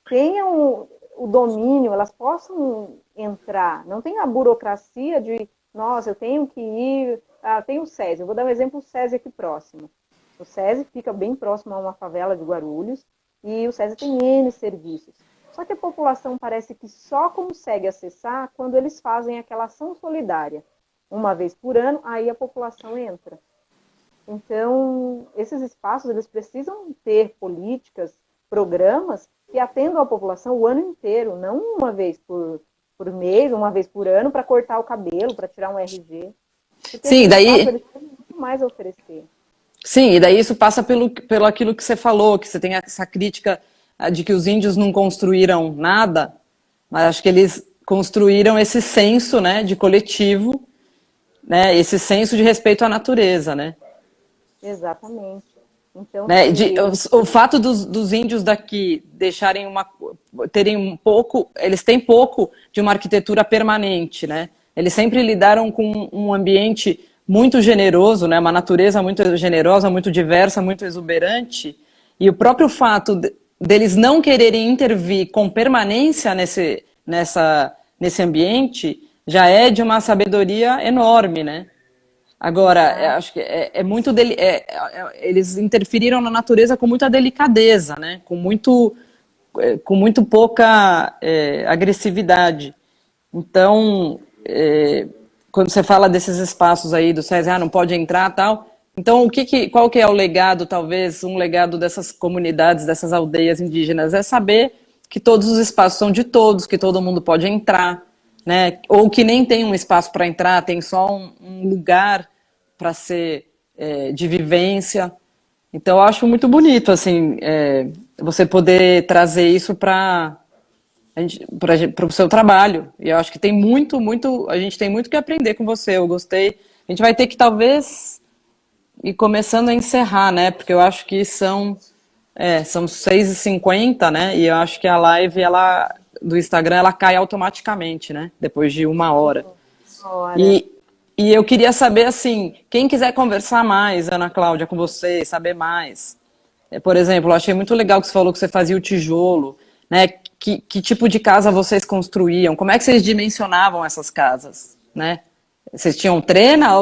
tenham o domínio, elas possam entrar. Não tem a burocracia de, nossa, eu tenho que ir... tem o SESI, eu vou dar um exemplo, o SESI aqui próximo. O SESI fica bem próximo a uma favela de Guarulhos e o SESI tem N serviços. Só que a população parece que só consegue acessar quando eles fazem aquela ação solidária. Uma vez por ano, aí a população entra. Então, esses espaços, eles precisam ter políticas, programas que atendam a população o ano inteiro, não uma vez por mês, uma vez por ano, para cortar o cabelo, para tirar um RG. Porque Sim, daí... eles têm muito mais a oferecer. Sim, e daí isso passa pelo aquilo que você falou, que você tem essa crítica de que os índios não construíram nada, mas acho que eles construíram esse senso, né, de coletivo, né, esse senso de respeito à natureza, né? Exatamente. Então, Né, o fato dos índios daqui terem um pouco, eles têm pouco de uma arquitetura permanente, né? Eles sempre lidaram com um ambiente muito generoso, né? Uma natureza muito generosa, muito diversa, muito exuberante, e o próprio fato deles não quererem intervir com permanência nesse ambiente já é de uma sabedoria enorme, né? Agora, acho que eles interferiram na natureza com muita delicadeza, né? Com muito pouca agressividade. Então, quando você fala desses espaços aí do SESI, não pode entrar, tal. Então, qual que é o legado, talvez, um legado dessas comunidades, dessas aldeias indígenas? É saber que todos os espaços são de todos, que todo mundo pode entrar, né? Ou que nem tem um espaço para entrar, tem só um lugar para ser de vivência. Então, eu acho muito bonito, assim, você poder trazer isso para o seu trabalho. E eu acho que tem a gente tem muito que aprender com você. Eu gostei. A gente vai ter que, talvez, ir começando a encerrar, né? Porque eu acho que são 6h50, né? E eu acho que a live, do Instagram, ela cai automaticamente, né? Depois de 1 hora. E eu queria saber, assim, quem quiser conversar mais, Ana Cláudia, com você, saber mais. Por exemplo, eu achei muito legal que você falou que você fazia o tijolo, né? Que tipo de casa vocês construíam? Como é que vocês dimensionavam essas casas, né? Vocês tinham trena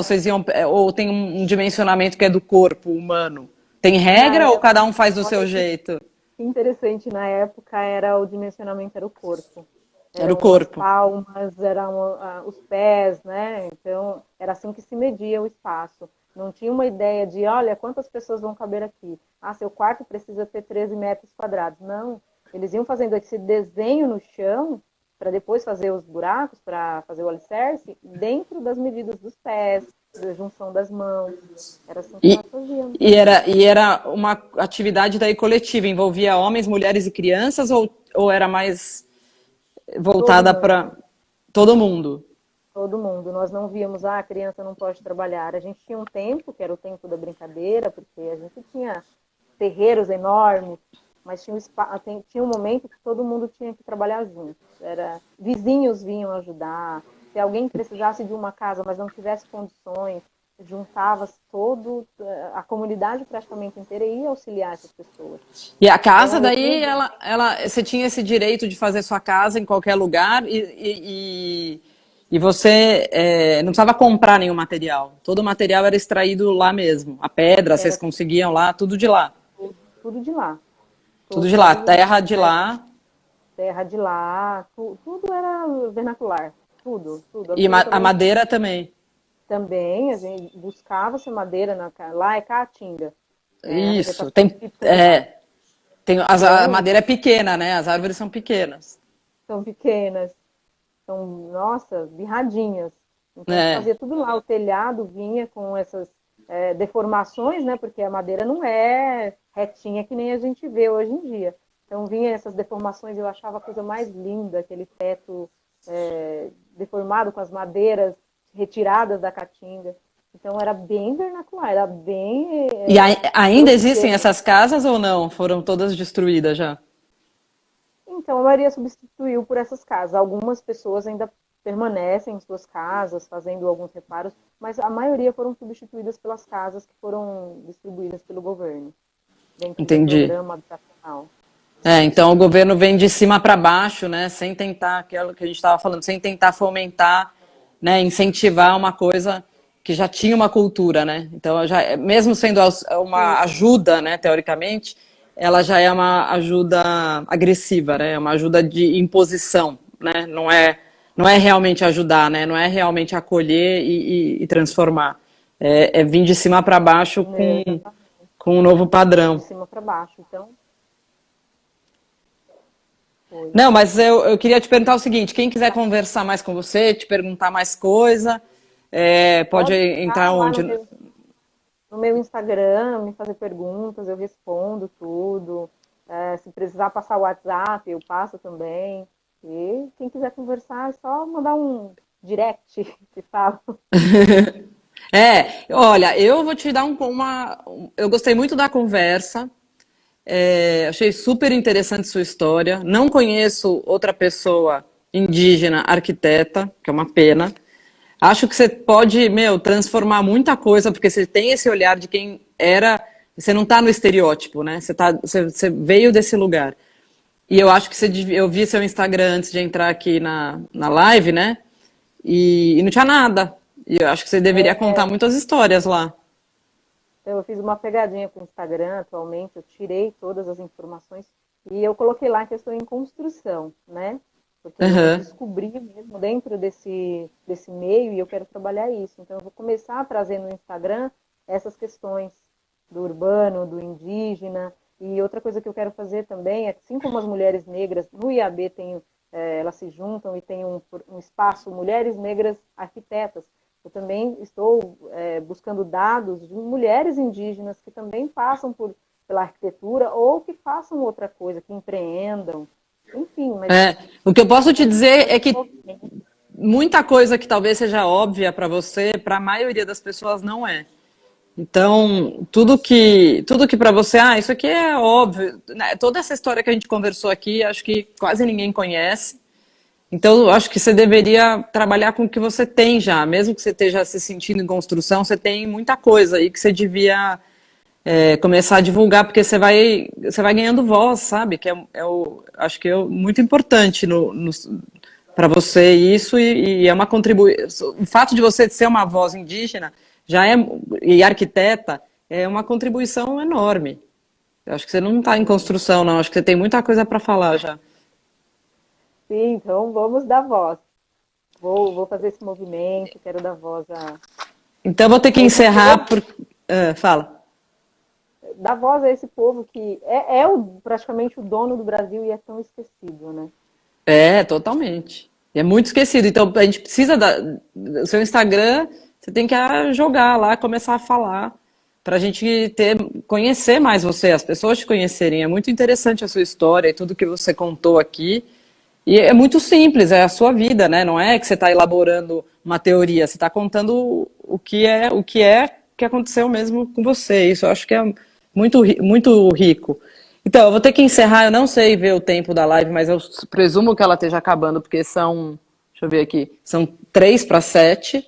ou tem um dimensionamento que é do corpo humano? Tem regra ou cada um faz do seu jeito? Interessante, na época o dimensionamento era o corpo. Era o corpo. As palmas, eram os pés, né? Então, era assim que se media o espaço. Não tinha uma ideia de, olha, quantas pessoas vão caber aqui? Seu quarto precisa ter 13 metros quadrados. Não, eles iam fazendo esse desenho no chão para depois fazer os buracos, para fazer o alicerce, dentro das medidas dos pés, da junção das mãos. Era assim que nós fazíamos. E era uma atividade daí coletiva, envolvia homens, mulheres e crianças, ou era mais voltada para todo mundo? Todo mundo. Nós não víamos, a criança não pode trabalhar. A gente tinha um tempo, que era o tempo da brincadeira, porque a gente tinha terreiros enormes, mas tinha um momento que todo mundo tinha que trabalhar junto. Vizinhos vinham ajudar. Se alguém precisasse de uma casa, mas não tivesse condições, juntava a comunidade praticamente inteira e ia auxiliar essas pessoas. E a casa, daí, você tinha esse direito de fazer sua casa em qualquer lugar e você não precisava comprar nenhum material. Todo o material era extraído lá mesmo. A pedra, vocês conseguiam lá, tudo de lá. Tudo de lá. Tudo de lá, terra de lá. Terra de lá, tudo era vernacular. Tudo. E a madeira também. Também, a gente buscava-se madeira, lá é caatinga. Isso, a madeira é pequena, né? As árvores são pequenas. São pequenas. São, nossa, birradinhas. Então, fazia tudo lá. O telhado vinha com essas deformações, né? Porque a madeira não é retinha que nem a gente vê hoje em dia. Então, vinha essas deformações, eu achava a coisa mais linda, aquele teto deformado com as madeiras retiradas da caatinga. Então era bem vernacular, era bem E ainda existem grosseiro. essas casas ou não? Foram todas destruídas já? Então a maioria substituiu por essas casas. Algumas pessoas ainda permanecem em suas casas, fazendo alguns reparos, mas a maioria foram substituídas pelas casas que foram distribuídas pelo governo, dentro do Entendi. programa habitacional. Então o governo vem de cima para baixo, né? Sem tentar, aquilo que a gente estava falando, sem tentar fomentar, né? Incentivar uma coisa que já tinha uma cultura, né? Então, já, mesmo sendo uma Isso, ajuda, né? Teoricamente, ela já é uma ajuda agressiva, né? É uma ajuda de imposição, né? Não é realmente ajudar, né? Não é realmente acolher e transformar. É vir de cima para baixo exatamente, com um novo de padrão. cima para baixo. Então, foi. Não, mas eu queria te perguntar o seguinte: quem quiser conversar mais com você, te perguntar mais coisa, pode Pode entrar ficar lá onde? no meu Instagram, me fazer perguntas, eu respondo tudo. Se precisar passar o WhatsApp, eu passo também. E quem quiser conversar, é só mandar um direct, que fala. Olha, eu vou te dar uma. Eu gostei muito da conversa, achei super interessante sua história. Não conheço outra pessoa indígena arquiteta, que é uma pena. Acho que você pode, meu, transformar muita coisa, porque você tem esse olhar de quem era. Você não está no estereótipo, né? Você veio desse lugar. E eu acho que eu vi seu Instagram antes de entrar aqui na live, né? E não tinha nada. E eu acho que você deveria contar muitas histórias lá. Então, eu fiz uma pegadinha com o Instagram atualmente, eu tirei todas as informações e eu coloquei lá que eu estou em construção, né? Porque eu Aham. descobri mesmo dentro desse meio e eu quero trabalhar isso. Então, eu vou começar a trazer no Instagram essas questões do urbano, do indígena. E outra coisa que eu quero fazer também, é, assim como as mulheres negras no IAB tem, elas se juntam e tem um espaço Mulheres Negras Arquitetas, eu também estou buscando dados de mulheres indígenas que também passam pela arquitetura ou que façam outra coisa, que empreendam, enfim, mas O que eu posso te dizer é que movimento. muita coisa que talvez seja óbvia para você, para a maioria das pessoas não é. Então, tudo que para você, isso aqui é óbvio, né? Toda essa história que a gente conversou aqui, acho que quase ninguém conhece. Então, eu acho que você deveria trabalhar com o que você tem já, mesmo que você esteja se sentindo em construção, você tem muita coisa aí que você devia começar a divulgar, porque você vai ganhando voz, sabe? Que acho que é muito importante para você isso e é uma contribuição. O fato de você ser uma voz indígena já e arquiteta é uma contribuição enorme. Eu acho que você não está em construção, não. Acho que você tem muita coisa para falar já. Sim, então vamos dar voz. Vou fazer esse movimento, quero dar voz Então, eu vou ter que a esse encerrar povo, por. Fala. dar voz a esse povo que praticamente o dono do Brasil e é tão esquecido, né? Totalmente. E é muito esquecido. Então, a gente precisa do seu Instagram, você tem que jogar lá, começar a falar, para a gente conhecer mais você, as pessoas te conhecerem. É muito interessante a sua história e tudo que você contou aqui. E é muito simples, é a sua vida, né? Não é que você está elaborando uma teoria, você está contando o que aconteceu mesmo com você. Isso eu acho que é muito rico. Então, eu vou ter que encerrar, eu não sei ver o tempo da live, mas eu presumo que ela esteja acabando, porque deixa eu ver aqui, são 6:55.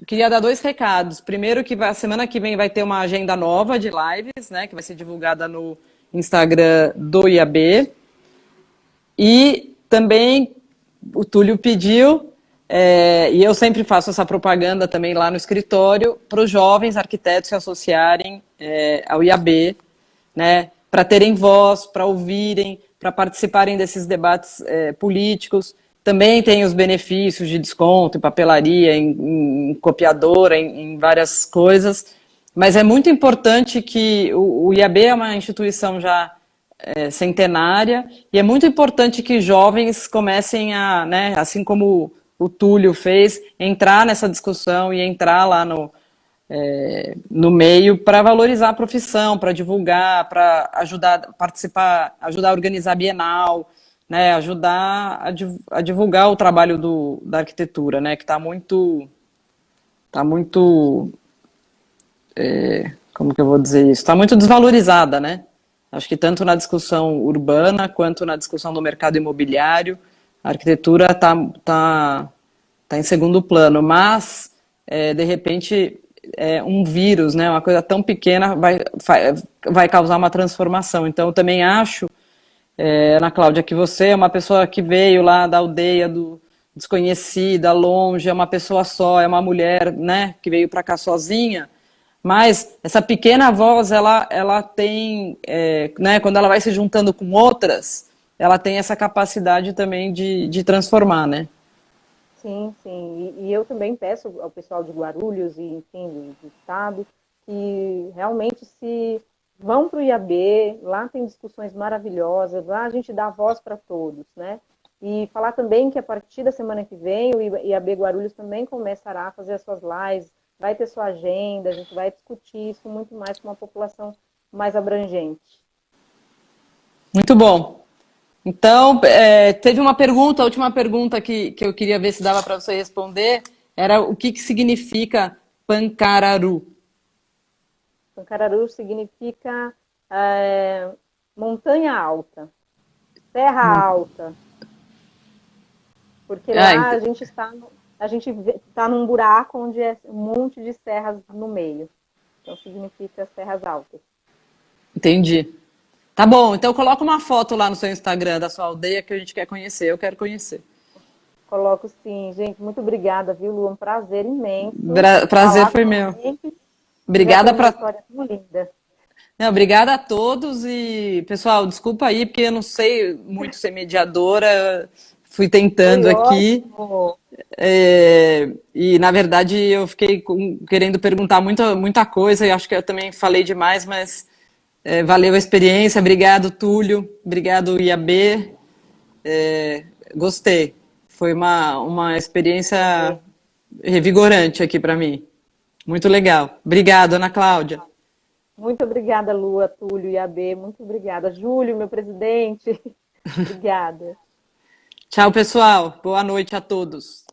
Queria dar dois recados. Primeiro que a semana que vem vai ter uma agenda nova de lives, né, que vai ser divulgada no Instagram do IAB. E também o Túlio pediu, e eu sempre faço essa propaganda também lá no escritório, para os jovens arquitetos se associarem ao IAB, né, para terem voz, para ouvirem, para participarem desses debates políticos. Também tem os benefícios de desconto em papelaria, em copiadora, em várias coisas. Mas é muito importante que o IAB é uma instituição já centenária, e é muito importante que jovens comecem a, né, assim como o Túlio fez, entrar nessa discussão e entrar lá no meio para valorizar a profissão, para divulgar, para ajudar a participar, ajudar a organizar a Bienal, né, ajudar a divulgar o trabalho da arquitetura, né, que está muito tá muito, como que eu vou dizer isso? Está muito desvalorizada, né? Acho que tanto na discussão urbana quanto na discussão do mercado imobiliário, a arquitetura tá em segundo plano, mas, de repente, um vírus, né, uma coisa tão pequena vai causar uma transformação. Então, eu também acho, Ana Cláudia, que você é uma pessoa que veio lá da aldeia do desconhecida, longe, é uma pessoa só, é uma mulher, né, que veio para cá sozinha, mas essa pequena voz, ela tem, né, quando ela vai se juntando com outras, ela tem essa capacidade também de transformar, né? Sim, sim. E eu também peço ao pessoal de Guarulhos e, enfim, do estado, que realmente se vão para o IAB, lá tem discussões maravilhosas, lá a gente dá voz para todos, né? E falar também que a partir da semana que vem o IAB Guarulhos também começará a fazer as suas lives, vai ter sua agenda, a gente vai discutir isso muito mais com uma população mais abrangente. Muito bom. Então, teve uma pergunta, a última pergunta que eu queria ver se dava para você responder, era o que significa Pancararu? Pancararu significa montanha alta, terra alta, porque lá a gente está num buraco onde é um monte de serras no meio. Então significa as terras altas. Entendi. Tá bom, então coloca uma foto lá no seu Instagram da sua aldeia que a gente quer conhecer, eu quero conhecer. Coloco sim, gente. Muito obrigada, viu, Lu? Um prazer imenso. Prazer foi meu. Obrigada para história tão linda. Não, obrigada a todos e, pessoal, desculpa aí, porque eu não sei muito ser mediadora, fui tentando Foi aqui. ótimo. E, na verdade, eu fiquei querendo perguntar muita coisa e acho que eu também falei demais, mas valeu a experiência. Obrigado, Túlio. Obrigado, IAB. Gostei. Foi uma experiência revigorante aqui para mim. Muito legal. Obrigado, Ana Cláudia. Muito obrigada, Lua, Túlio, IAB. Muito obrigada. Júlio, meu presidente. Obrigada. Tchau, pessoal. Boa noite a todos.